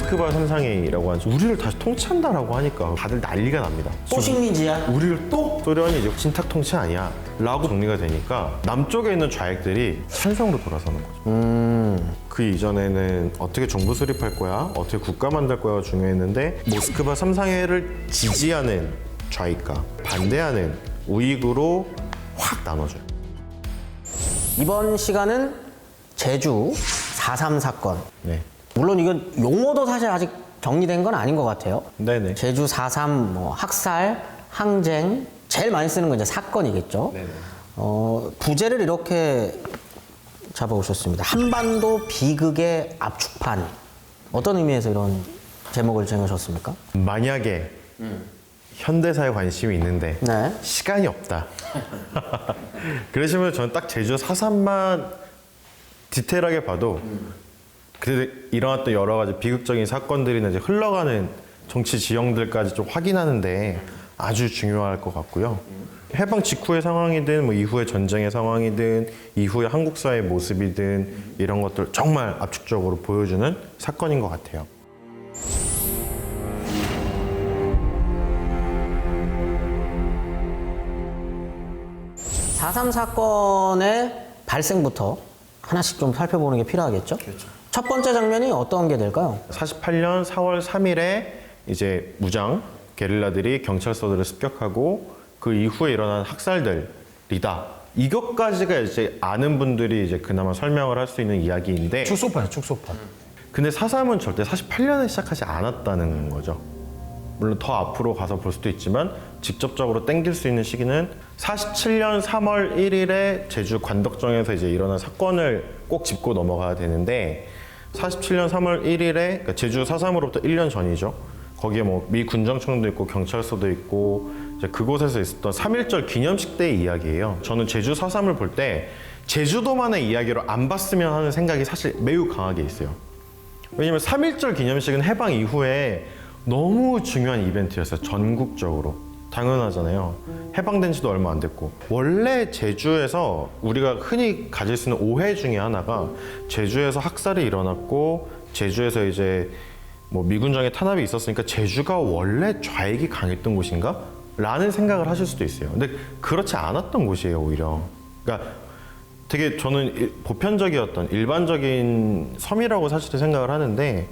모스크바 삼상회의라고 하죠. 우리를 다시 통치한다라고 하니까 다들 난리가 납니다. 또 식민지야? 우리를 또 소련이 이제 신탁 통치 아니야 라고 정리가 되니까 남쪽에 있는 좌익들이 찬성으로 돌아서는 거죠. 그 이전에는 어떻게 정부 수립할 거야, 어떻게 국가 만들 거야가 중요했는데 모스크바 삼상회의를 지지하는 좌익과 반대하는 우익으로 확 나눠져요. 이번 시간은 제주 4.3 사건. 네. 물론 이건 용어도 사실 아직 정리된 건 아닌 것 같아요. 네네. 제주 4.3 뭐 학살, 항쟁, 제일 많이 쓰는 건 이제 사건이겠죠. 네네. 부제를 이렇게 잡아오셨습니다. 한반도 비극의 압축판. 어떤 의미에서 이런 제목을 정하셨습니까? 만약에 현대사에 관심이 있는데 네. 시간이 없다. 그러시면 저는 딱 제주 4.3만 디테일하게 봐도 그때 일어났던 여러 가지 비극적인 사건들이나 이제 흘러가는 정치 지형들까지 좀 확인하는데 아주 중요할 것 같고요. 해방 직후의 상황이든 뭐 이후의 전쟁의 상황이든 이후의 한국 사회의 모습이든 이런 것들 정말 압축적으로 보여주는 사건인 것 같아요. (4.3) 사건의 발생부터 하나씩 좀 살펴보는 게 필요하겠죠? 그렇죠. 첫 번째 장면이 어떤 게 될까요? 48년 4월 3일에 이제 무장 게릴라들이 경찰서들을 습격하고 그 이후에 일어난 학살들이다. 이것까지가 이제 아는 분들이 이제 그나마 설명을 할 수 있는 이야기인데 축소판이야, 축소판. 근데 4.3은 절대 48년에 시작하지 않았다는 거죠. 물론 더 앞으로 가서 볼 수도 있지만 직접적으로 땡길 수 있는 시기는 47년 3월 1일에 제주 관덕정에서 이제 일어난 사건을 꼭 짚고 넘어가야 되는데 47년 3월 1일에 그러니까 제주 4.3으로부터 1년 전이죠. 거기에 뭐 미 군정청도 있고 경찰서도 있고 이제 그곳에서 있었던 3.1절 기념식 때의 이야기예요. 저는 제주 4.3을 볼 때 제주도만의 이야기로 안 봤으면 하는 생각이 사실 매우 강하게 있어요. 왜냐면 3.1절 기념식은 해방 이후에 너무 중요한 이벤트였어요. 전국적으로. 당연하잖아요. 해방된 지도 얼마 안 됐고. 원래 제주에서 우리가 흔히 가질 수 있는 오해 중에 하나가 제주에서 학살이 일어났고 제주에서 이제 뭐 미군정의 탄압이 있었으니까 제주가 원래 좌익이 강했던 곳인가? 라는 생각을 하실 수도 있어요. 근데 그렇지 않았던 곳이에요, 오히려. 그러니까 되게 저는 보편적이었던 일반적인 섬이라고 사실 생각을 하는데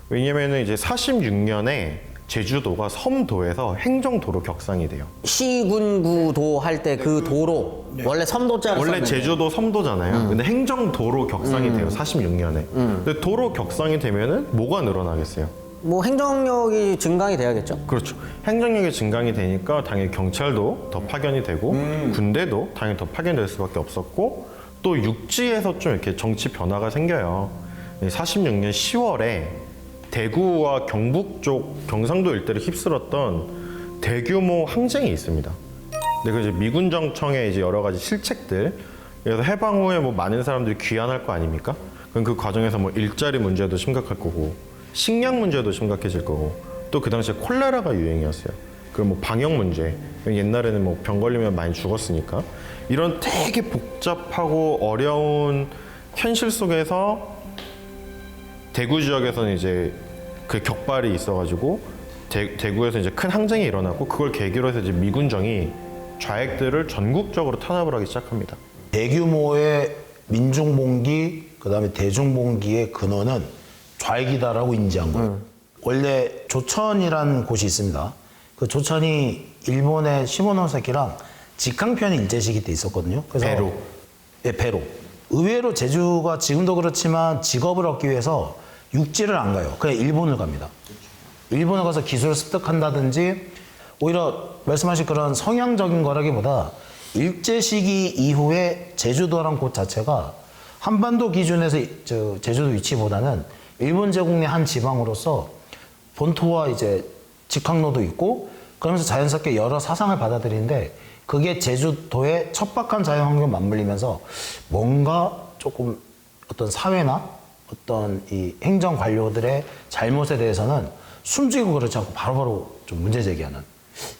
왜냐면은 이제 46년에 제주도가 섬도에서 행정도로 격상이 돼요. 시군구도 할 때 그 도로 원래 섬도자를 원래 썼는데. 제주도 섬도잖아요. 근데 행정도로 격상이 돼요. 46년에. 근데 도로 격상이 되면은 뭐가 늘어나겠어요? 뭐 행정력이 증강이 돼야겠죠. 그렇죠. 행정력이 증강이 되니까 당연히 경찰도 더 파견이 되고 군대도 당연히 더 파견될 수밖에 없었고 또 육지에서 좀 이렇게 정치 변화가 생겨요. 46년 10월에 대구와 경북 쪽 경상도 일대를 휩쓸었던 대규모 항쟁이 있습니다. 근데 그 이제 미군정청의 이제 여러 가지 실책들, 그래서 해방 후에 뭐 많은 사람들이 귀환할 거 아닙니까? 그럼 그 과정에서 뭐 일자리 문제도 심각할 거고, 식량 문제도 심각해질 거고, 또 그 당시에 콜레라가 유행이었어요. 그리고 뭐 방역 문제, 옛날에는 뭐 병 걸리면 많이 죽었으니까 이런 되게 복잡하고 어려운 현실 속에서 대구 지역에서는 이제 그 격발이 있어가지고 대구에서 이제 큰 항쟁이 일어나고 그걸 계기로 해서 이제 미군정이 좌익들을 전국적으로 탄압을 하기 시작합니다. 대규모의 민중봉기, 그다음에 대중봉기의 근원은 좌익이다라고 인지한 거예요. 원래 조천이라는 곳이 있습니다. 그 조천이 일본의 시모노세키랑 직항편이 일제시기 때 있었거든요. 그래서 배로. 네, 배로. 의외로 제주가 지금도 그렇지만 직업을 얻기 위해서 육지를 안 가요. 그냥 일본을 갑니다. 일본을 가서 기술을 습득한다든지 오히려 말씀하신 그런 성향적인 거라기보다 일제 시기 이후에 제주도란 곳 자체가 한반도 기준에서 제주도 위치보다는 일본 제국 내 한 지방으로서 본토와 이제 직항로도 있고 그러면서 자연스럽게 여러 사상을 받아들이는데 그게 제주도의 척박한 자연환경에 맞물리면서 뭔가 조금 어떤 사회나 어떤 이 행정 관료들의 잘못에 대해서는 숨지고 그렇지 않고 바로바로 좀 문제 제기하는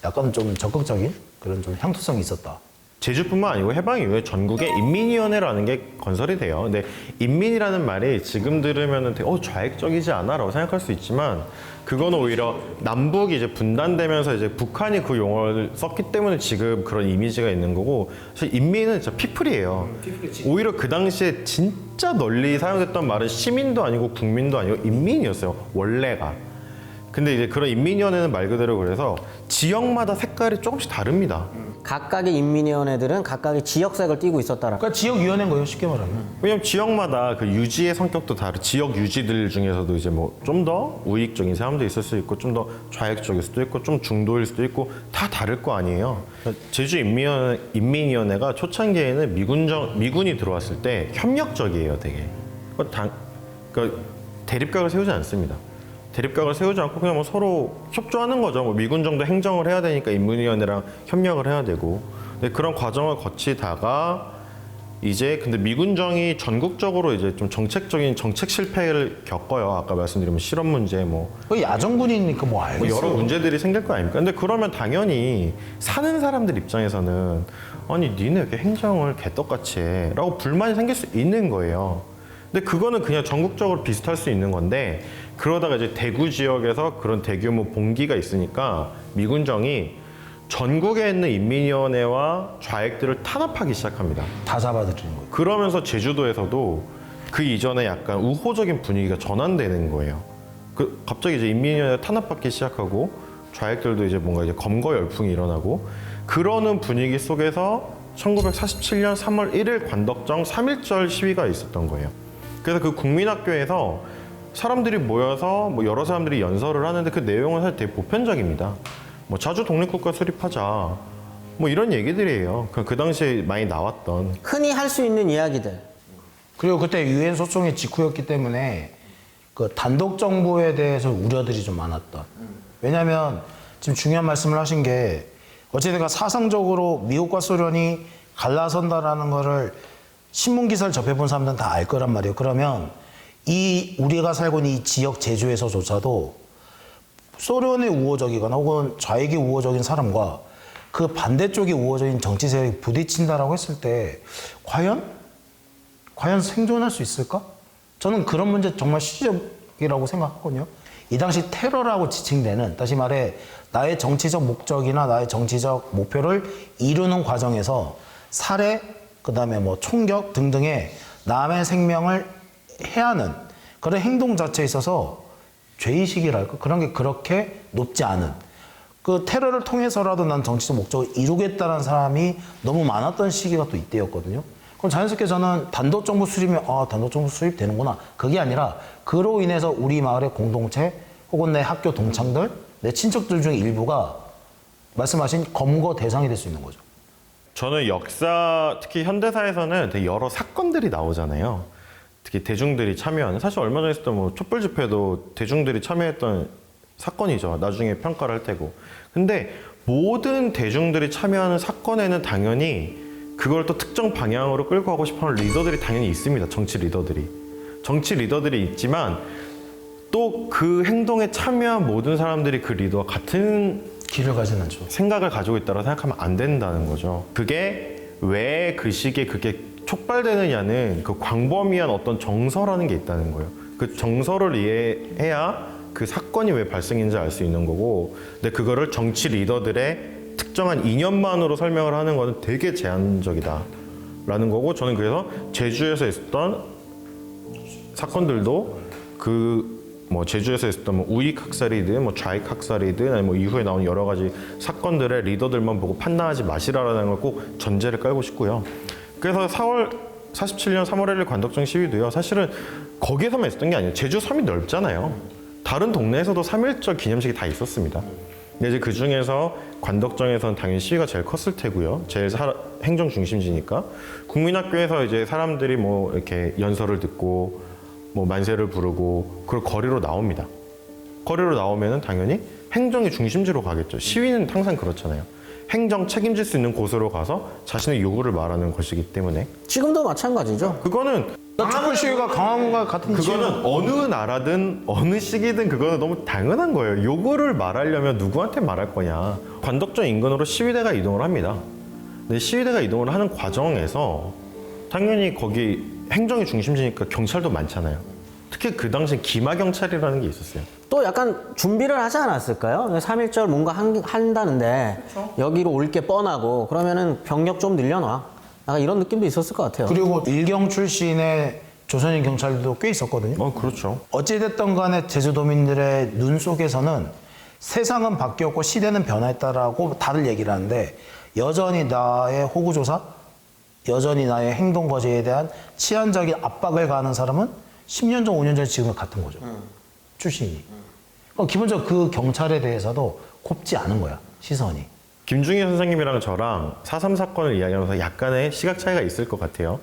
약간 좀 적극적인 그런 좀 향토성이 있었다. 제주뿐만 아니고 해방 이후에 전국에 인민위원회라는 게 건설이 돼요. 근데 인민이라는 말이 지금 들으면 되게 좌익적이지 않아라고 생각할 수 있지만 그거는 오히려 남북이 이제 분단되면서 이제 북한이 그 용어를 썼기 때문에 지금 그런 이미지가 있는 거고 사실 인민은 진짜 피플이에요. 오히려 그 당시에 진짜 널리 사용됐던 말은 시민도 아니고 국민도 아니고 인민이었어요. 원래가. 근데 이제 그런 인민위원회는 말 그대로 그래서 지역마다 색깔이 조금씩 다릅니다. 각각의 인민위원회들은 각각의 지역색을 띠고 있었다라. 그러니까 지역위원회인 거예요, 쉽게 말하면. 왜냐면 지역마다 그 유지의 성격도 다르. 지역 유지들 중에서도 이제 뭐 좀 더 우익적인 사람도 있을 수 있고 좀 더 좌익적일 수도 있고 좀 중도일 수도 있고 다 다를 거 아니에요. 제주 인민위원회가 초창기에는 미군이 들어왔을 때 협력적이에요, 되게. 그러니까 대립각을 세우지 않습니다. 대립각을 세우지 않고 그냥 뭐 서로 협조하는 거죠. 뭐 미군 정도 행정을 해야 되니까 인민위원회랑 협력을 해야 되고. 근데 그런 과정을 거치다가 이제 근데 미군정이 전국적으로 이제 좀 정책적인 정책 실패를 겪어요. 아까 말씀드린 실업 문제 뭐 그 야전군이니까 뭐 알겠어요. 여러 문제들이 생길 거 아닙니까? 근데 그러면 당연히 사는 사람들 입장에서는 아니 니네 왜 이렇게 행정을 개떡같이 해? 라고 불만이 생길 수 있는 거예요. 근데 그거는 그냥 전국적으로 비슷할 수 있는 건데 그러다가 이제 대구 지역에서 그런 대규모 봉기가 있으니까 미군정이 전국에 있는 인민위원회와 좌익들을 탄압하기 시작합니다. 다 잡아들이는 거예요. 그러면서 제주도에서도 그 이전에 약간 우호적인 분위기가 전환되는 거예요. 갑자기 이제 인민위원회 탄압받기 시작하고 좌익들도 이제 뭔가 이제 검거 열풍이 일어나고 그러는 분위기 속에서 1947년 3월 1일 관덕정 3.1절 시위가 있었던 거예요. 그래서 그 국민학교에서 사람들이 모여서 뭐 여러 사람들이 연설을 하는데 그 내용은 사실 되게 보편적입니다. 뭐 자주 독립국가 수립하자 뭐 이런 얘기들이에요. 그 당시에 많이 나왔던. 흔히 할 수 있는 이야기들. 그리고 그때 유엔 소총의 직후였기 때문에 그 단독 정부에 대해서 우려들이 좀 많았던. 왜냐하면 지금 중요한 말씀을 하신 게 어쨌든 사상적으로 미국과 소련이 갈라선다라는 거를 신문 기사를 접해본 사람들은 다 알 거란 말이에요. 그러면 우리가 살고 있는 이 지역 제주에서조차도 소련의 우호적이거나 혹은 좌익의 우호적인 사람과 그 반대쪽의 우호적인 정치 세력이 부딪힌다라고 했을 때 과연 생존할 수 있을까? 저는 그런 문제 정말 시적이라고 생각하거든요. 이 당시 테러라고 지칭되는, 다시 말해 나의 정치적 목적이나 나의 정치적 목표를 이루는 과정에서 살해, 그다음에 뭐 총격 등등의 남의 생명을 해하는 그런 행동 자체에 있어서 죄의식이랄까? 그런 게 그렇게 높지 않은, 그 테러를 통해서라도 난 정치적 목적을 이루겠다는 사람이 너무 많았던 시기가 또 이때였거든요. 그럼 자연스럽게 저는 단독 정부 수립이면 단독 정부 수립 되는구나. 그게 아니라 그로 인해서 우리 마을의 공동체 혹은 내 학교 동창들, 내 친척들 중에 일부가 말씀하신 검거 대상이 될 수 있는 거죠. 저는 역사, 특히 현대사에서는 되게 여러 사건들이 나오잖아요. 특히 대중들이 참여하는, 사실 얼마 전에 있었던 뭐 촛불 집회도 대중들이 참여했던 사건이죠. 나중에 평가를 할 테고. 근데 모든 대중들이 참여하는 사건에는 당연히 그걸 또 특정 방향으로 끌고 가고 싶어하는 리더들이 당연히 있습니다. 정치 리더들이 있지만 또 그 행동에 참여한 모든 사람들이 그 리더와 같은 길을 가진 않죠. 생각을 가지고 있다고 생각하면 안 된다는 거죠. 그게 왜 그 시기에 그게 촉발되느냐는 그 광범위한 어떤 정서라는 게 있다는 거예요. 그 정서를 이해해야 그 사건이 왜 발생인지 알 수 있는 거고, 근데 그거를 정치 리더들의 특정한 이념만으로 설명을 하는 거는 되게 제한적이다 라는 거고, 저는 그래서 제주에서 있었던 사건들도 뭐 제주에서 있었던 뭐 우익 학살이든 뭐 좌익 학살이든 아니면 뭐 이후에 나온 여러 가지 사건들의 리더들만 보고 판단하지 마시라라는 걸 꼭 전제를 깔고 싶고요. 그래서 47년 3월 1일 관덕정 시위도요, 사실은 거기에서만 있었던 게 아니에요. 제주 섬이 넓잖아요. 다른 동네에서도 3.1절 기념식이 다 있었습니다. 근데 이제 그 중에서 관덕정에서는 당연히 시위가 제일 컸을 테고요. 제일 행정 중심지니까. 국민학교에서 이제 사람들이 뭐 이렇게 연설을 듣고 뭐 만세를 부르고 그걸 거리로 나옵니다. 거리로 나오면은 당연히 행정의 중심지로 가겠죠. 시위는 항상 그렇잖아요. 행정 책임질 수 있는 곳으로 가서 자신의 요구를 말하는 것이기 때문에. 지금도 마찬가지죠. 그거는 촛불 시위가 강화문과 같은 그거는 어느 나라든 어느 시기든 그거는 너무 당연한 거예요. 요구를 말하려면 누구한테 말할 거냐. 관덕정 인근으로 시위대가 이동을 합니다. 근데 시위대가 이동을 하는 과정에서 당연히 거기 행정의 중심지니까 경찰도 많잖아요. 특히 그 당시 기마경찰이라는 게 있었어요. 또 약간 준비를 하지 않았을까요? 3.1절 뭔가 한다는데 여기로 올 게 뻔하고 그러면은 병력 좀 늘려놔. 약간 이런 느낌도 있었을 것 같아요. 그리고 일경 출신의 조선인 경찰들도 꽤 있었거든요. 그렇죠. 어찌됐든 간에 제주도민들의 눈 속에서는 세상은 바뀌었고 시대는 변했다라고 다들 얘기를 하는데 여전히 나의 호구조사, 여전히 나의 행동 거지에 대한 치안적인 압박을 가하는 사람은 10년 전, 5년 전 지금과 같은 거죠. 출신이. 그럼 기본적으로 그 경찰에 대해서도 곱지 않은 거야, 시선이. 김중희 선생님이랑 저랑 4.3 사건을 이야기하면서 약간의 시각 차이가 있을 것 같아요.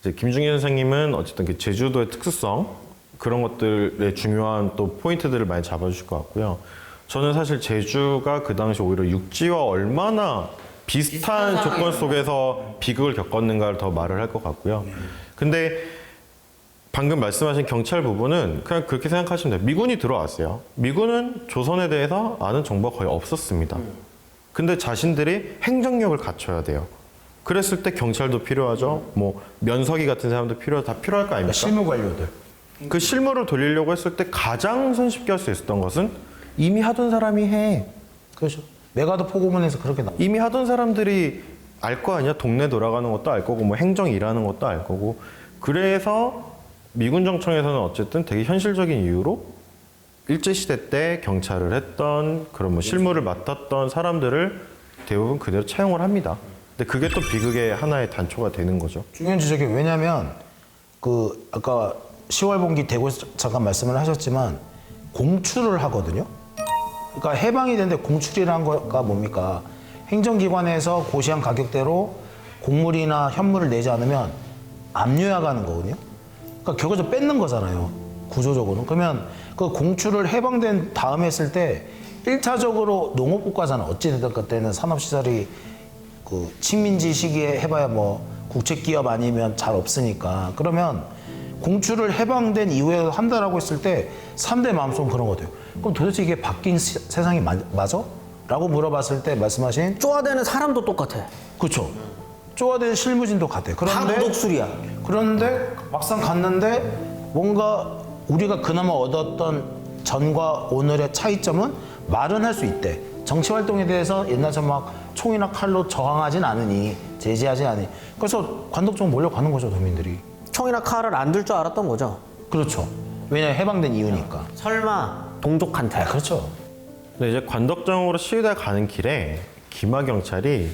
이제 김중희 선생님은 어쨌든 그 제주도의 특수성 그런 것들의 중요한 또 포인트들을 많이 잡아주실 것 같고요. 저는 사실 제주가 그 당시 오히려 육지와 얼마나 비슷한 조건 속에서 비극을 겪었는가를 더 말을 할 것 같고요. 근데 방금 말씀하신 경찰 부분은 그냥 그렇게 생각하시면 돼요. 미군이 들어왔어요. 미군은 조선에 대해서 아는 정보가 거의 없었습니다. 근데 자신들이 행정력을 갖춰야 돼요. 그랬을 때 경찰도 필요하죠. 뭐 면석이 같은 사람도 다 필요할 거 아닙니까? 실무 관료들. 그 실무를 돌리려고 했을 때 가장 손쉽게 할 수 있었던 것은 이미 하던 사람이 해. 그렇죠. 메가더 포고문에서 그렇게 나와. 이미 하던 사람들이 알 거 아니야. 동네 돌아가는 것도 알 거고 뭐 행정 일하는 것도 알 거고. 그래서 미군 정청에서는 어쨌든 되게 현실적인 이유로 일제시대 때 경찰을 했던 그런 뭐 실무를 맡았던 사람들을 대부분 그대로 채용을 합니다. 근데 그게 또 비극의 하나의 단초가 되는 거죠. 중요한 지적이 왜냐면 그 아까 10월 봉기 대구에서 잠깐 말씀을 하셨지만 공출을 하거든요. 그러니까 해방이 되는데 공출이라는 거가 뭡니까? 행정기관에서 고시한 가격대로 곡물이나 현물을 내지 않으면 압류해가는 거거든요. 그러니까 결과적으로 뺏는 거잖아요. 구조적으로는. 그러면 그 공출을 해방된 다음에 했을 때 1차적으로 농업국가잖아. 어찌됐든 그때는 산업시설이 그 식민지 시기에 해봐야 뭐 국책기업 아니면 잘 없으니까. 그러면 공출을 해방된 이후에 한다라고 했을 때 3대 마음속은 그런 거 같아요. 그럼 도대체 이게 바뀐 세상이 맞아? 라고 물어봤을 때 말씀하신 쪼아대는 사람도 똑같아. 그렇죠. 쪼아된 실무진도 같아요. 다 도둑술이야. 그런데 막상 갔는데 뭔가 우리가 그나마 얻었던 전과 오늘의 차이점은 말은 할 수 있대. 정치 활동에 대해서 옛날처럼 막 총이나 칼로 저항하진 않으니, 제지하진 않으니. 그래서 관독적으로 몰려가는 거죠, 도민들이. 총이나 칼을 안 들 줄 알았던 거죠. 그렇죠. 왜냐면 해방된 이유니까. 설마 동족한테. 그렇죠. 근데 이제 관덕정으로 시위대 가는 길에 기마경찰이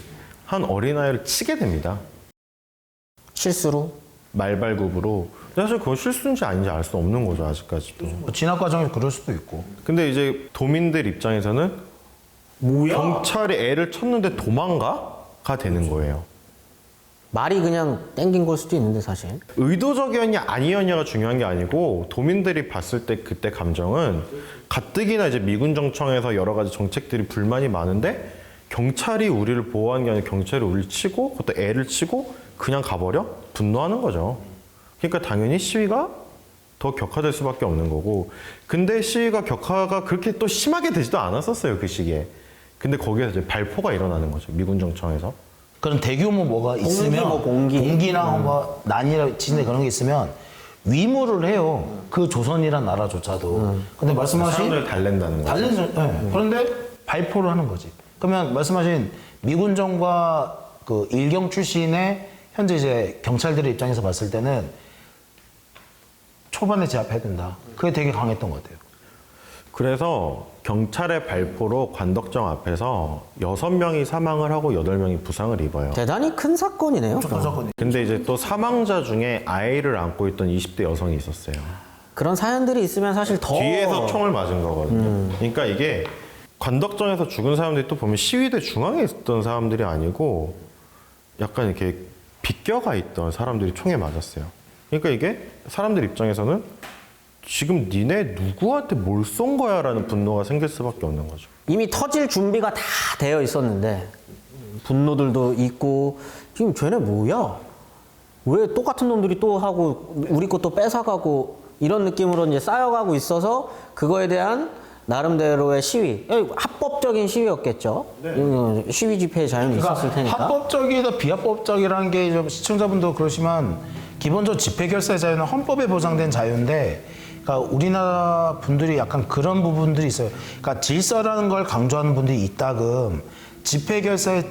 한 어린아이를 치게 됩니다. 실수로. 말발굽으로. 근데 사실 그건 실수인지 아닌지 알 수 없는 거죠, 아직까지도. 진압 과정에서 그럴 수도 있고. 근데 이제 도민들 입장에서는 경찰이 애를 쳤는데 도망가?가 되는 거예요. 말이 그냥 땡긴 걸 수도 있는데 사실. 의도적이었냐 아니었냐가 중요한 게 아니고 도민들이 봤을 때 그때 감정은 가뜩이나 이제 미군 정청에서 여러 가지 정책들이 불만이 많은데 경찰이 우리를 보호한 게 아니라 경찰이 우리를 치고 그것도 애를 치고 그냥 가버려? 분노하는 거죠. 그러니까 당연히 시위가 더 격화될 수밖에 없는 거고 근데 시위가 격화가 그렇게 또 심하게 되지도 않았었어요 그 시기에. 근데 거기에서 이제 발포가 일어나는 거죠 미군 정청에서. 그런 대규모 뭐가 있으면 공기나 뭐 난이나 지진 그런 게 있으면 위무를 해요. 그 조선이란 나라조차도. 근데 말씀하신 사람들을 달랜다는 거죠. 네. 그런데 발포를 하는 거지. 그러면 말씀하신 미군정과 그 일경 출신의 현재 이제 경찰들의 입장에서 봤을 때는 초반에 제압해야 된다. 그게 되게 강했던 것 같아요. 그래서 경찰의 발포로 관덕정 앞에서 6명이 사망을 하고 8명이 부상을 입어요. 대단히 큰 사건이네요. 근데 이제 또 사망자 중에 아이를 안고 있던 20대 여성이 있었어요. 그런 사연들이 있으면 사실 더 뒤에서 총을 맞은 거거든요. 그러니까 이게 관덕정에서 죽은 사람들이 또 보면 시위대 중앙에 있었던 사람들이 아니고 약간 이렇게 비껴가 있던 사람들이 총에 맞았어요. 그러니까 이게 사람들 입장에서는 지금 니네 누구한테 뭘 쏜 거야? 라는 분노가 생길 수밖에 없는 거죠. 이미 터질 준비가 다 되어 있었는데 분노들도 있고 지금 쟤네 뭐야? 왜 똑같은 놈들이 또 하고 우리 것도 뺏어가고 이런 느낌으로 이제 쌓여가고 있어서 그거에 대한 나름대로의 시위, 합법적인 시위였겠죠. 시위 집회의 자유는 있었을 테니까. 합법적이다 비합법적이라는 게 좀 시청자분도 그러시지만 기본적으로 집회 결사의 자유는 헌법에 보장된 자유인데, 그러니까 우리나라 분들이 약간 그런 부분들이 있어요. 그러니까 질서라는 걸 강조하는 분들이 있다금 집회 결사의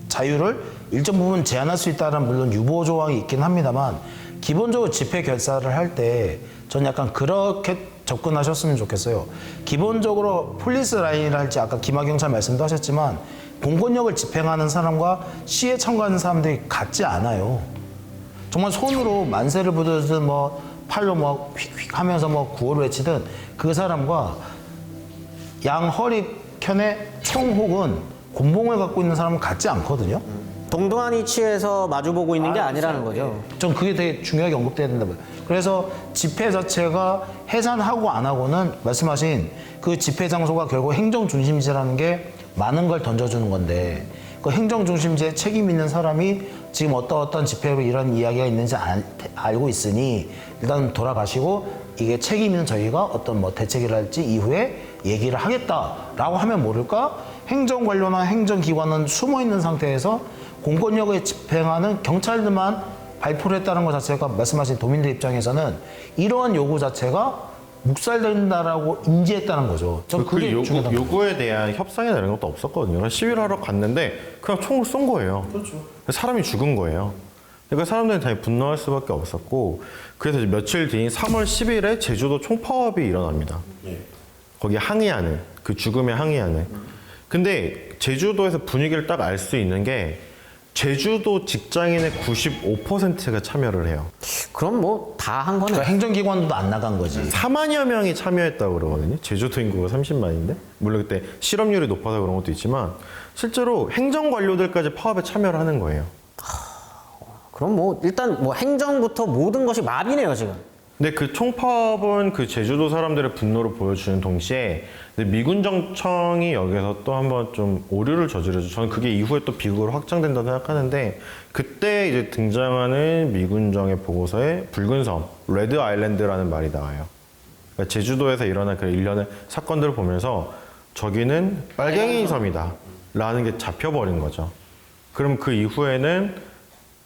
자유를 일정 부분 제한할 수 있다는 물론 유보 조항이 있긴 합니다만, 기본적으로 집회 결사를 할 때 저는 약간 그렇게 접근하셨으면 좋겠어요. 기본적으로 폴리스 라인이라 할지 아까 김하경찰 말씀도 하셨지만 공권력을 집행하는 사람과 시에 참가하는 사람들이 같지 않아요. 정말 손으로 만세를 부르든 뭐 팔로 뭐 휙휙 하면서 뭐 구호를 외치든 그 사람과 양 허리켠에 총 혹은 곤봉을 갖고 있는 사람은 같지 않거든요. 동등한 위치에서 마주보고 있는 게 아니라는 거죠. 전 그게 되게 중요하게 언급돼야 된다고 봐요. 그래서 집회 자체가 해산하고 안 하고는 말씀하신 그 집회 장소가 결국 행정 중심지라는 게 많은 걸 던져주는 건데, 그 행정 중심지에 책임 있는 사람이 지금 어떤 집회로 이런 이야기가 있는지 알고 있으니 일단 돌아가시고 이게 책임 있는 저희가 어떤 뭐 대책을 할지 이후에 얘기를 하겠다라고 하면 모를까? 행정관료나 행정기관은 숨어 있는 상태에서 공권력을 집행하는 경찰들만 발표를 했다는 것 자체가 말씀하신 도민들 입장에서는 이러한 요구 자체가 묵살된다라고 인지했다는 거죠. 전 그 그게 중요하다고 요구에 대한 협상이나 이런 것도 없었거든요. 그냥 시위를 하러 갔는데 그냥 총을 쏜 거예요. 그렇죠. 사람이 죽은 거예요. 그러니까 사람들은 당연히 분노할 수밖에 없었고, 그래서 이제 며칠 뒤인 3월 10일에 제주도 총파업이 일어납니다. 거기 항의하는, 그 죽음에 항의하는. 근데 제주도에서 분위기를 딱 알 수 있는 게 제주도 직장인의 95%가 참여를 해요. 그럼 뭐 다 한 거네. 그러니까 행정기관도 안 나간 거지. 4만여 명이 참여했다고 그러거든요. 제주도 인구가 30만인데. 물론 그때 실업률이 높아서 그런 것도 있지만 실제로 행정관료들까지 파업에 참여를 하는 거예요. 그럼 뭐 일단 뭐 행정부터 모든 것이 마비네요 지금. 근데 그 총파업은 그 제주도 사람들의 분노를 보여주는 동시에 미군정청이 여기서 또 한번 좀 오류를 저지르죠. 저는 그게 이후에 또 비극으로 확장된다고 생각하는데, 그때 이제 등장하는 미군정의 보고서에 붉은 섬, 레드 아일랜드라는 말이 나와요. 그러니까 제주도에서 일어난 그 일련의 사건들을 보면서 저기는 빨갱이 섬이다 라는 게 잡혀버린 거죠. 그럼 그 이후에는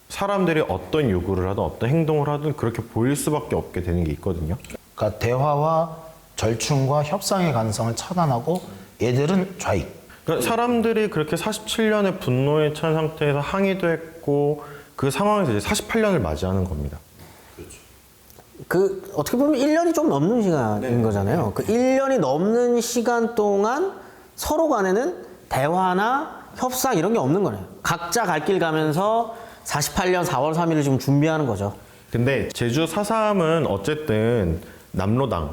사람들이 어떤 요구를 하든 어떤 행동을 하든 그렇게 보일 수밖에 없게 되는 게 있거든요. 그러니까 대화와 절충과 협상의 가능성을 차단하고 얘들은 좌익. 그러니까 사람들이 그렇게 47년의 분노에 찬 상태에서 항의도 했고 그 상황에서 이제 48년을 맞이하는 겁니다. 그 어떻게 보면 1년이 좀 넘는 시간인 거잖아요. 그 1년이 넘는 시간 동안 서로 간에는 대화나 협상 이런 게 없는 거네요. 각자 갈 길 가면서 48년 4월 3일을 지금 준비하는 거죠. 근데 제주 4.3은 어쨌든 남로당,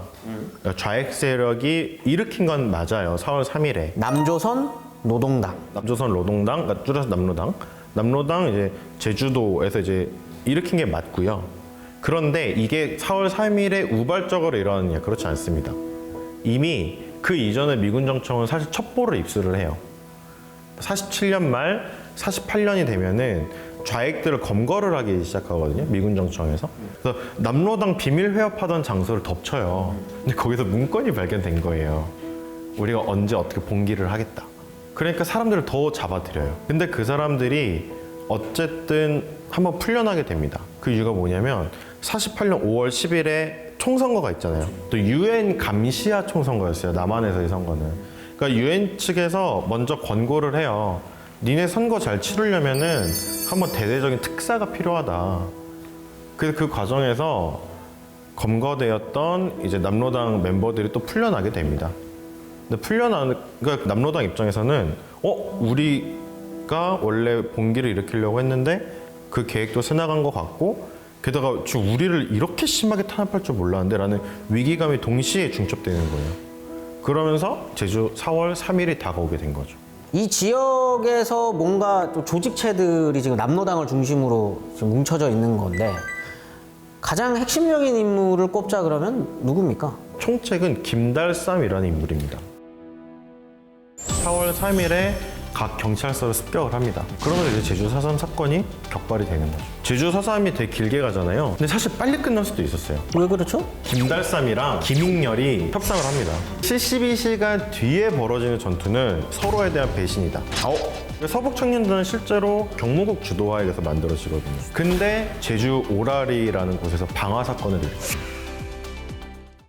그러니까 좌익 세력이 일으킨 건 맞아요. 4월 3일에. 남조선 노동당. 남조선 노동당, 그러니까 줄여서 남로당. 남로당 이제 제주도에서 이제 일으킨 게 맞고요. 그런데 이게 4월 3일에 우발적으로 일어났냐? 그렇지 않습니다. 이미 그 이전에 미군정청은 사실 첩보를 입수를 해요. 47년 말 48년이 되면은 좌익들을 검거를 하기 시작하거든요. 미군정청에서. 그래서 남로당 비밀 회업하던 장소를 덮쳐요. 근데 거기서 문건이 발견된 거예요. 우리가 언제 어떻게 봉기를 하겠다. 그러니까 사람들을 더 잡아들여요. 근데 그 사람들이 어쨌든 한번 풀려나게 됩니다. 그 이유가 뭐냐면 48년 5월 10일에 총선거가 있잖아요. 또 UN 감시아 총선거였어요. 남한에서의 선거는. 그러니까 UN 측에서 먼저 권고를 해요. 니네 선거 잘 치르려면은 한번 대대적인 특사가 필요하다. 그래서 그 과정에서 검거되었던 이제 남로당 멤버들이 또 풀려나게 됩니다. 근데 그러니까 남로당 입장에서는 우리가 원래 봉기를 일으키려고 했는데 그 계획도 새나간 것 같고, 게다가 지금 우리를 이렇게 심하게 탄압할 줄 몰랐는데 라는 위기감이 동시에 중첩되는 거예요. 그러면서 제주 4월 3일이 다가오게 된 거죠. 이 지역에서 뭔가 또 조직체들이 지금 남로당을 중심으로 지금 뭉쳐져 있는 건데 가장 핵심적인 인물을 꼽자 그러면 누굽니까? 총책은 김달삼이라는 인물입니다. 4월 3일에 각 경찰서를 습격을 합니다. 그러면 이제 제주 4.3 사건이 격발이 되는 거죠. 제주 4.3이 되게 길게 가잖아요. 근데 사실 빨리 끝날 수도 있었어요. 왜 그렇죠? 김달삼이랑 김익렬이 협상을 합니다. 72시간 뒤에 벌어지는 전투는 서로에 대한 배신이다. 서북 청년단은 실제로 경무국 주도하에 의해서 만들어지거든요. 근데 제주 오라리라는 곳에서 방화 사건을 일으켜요.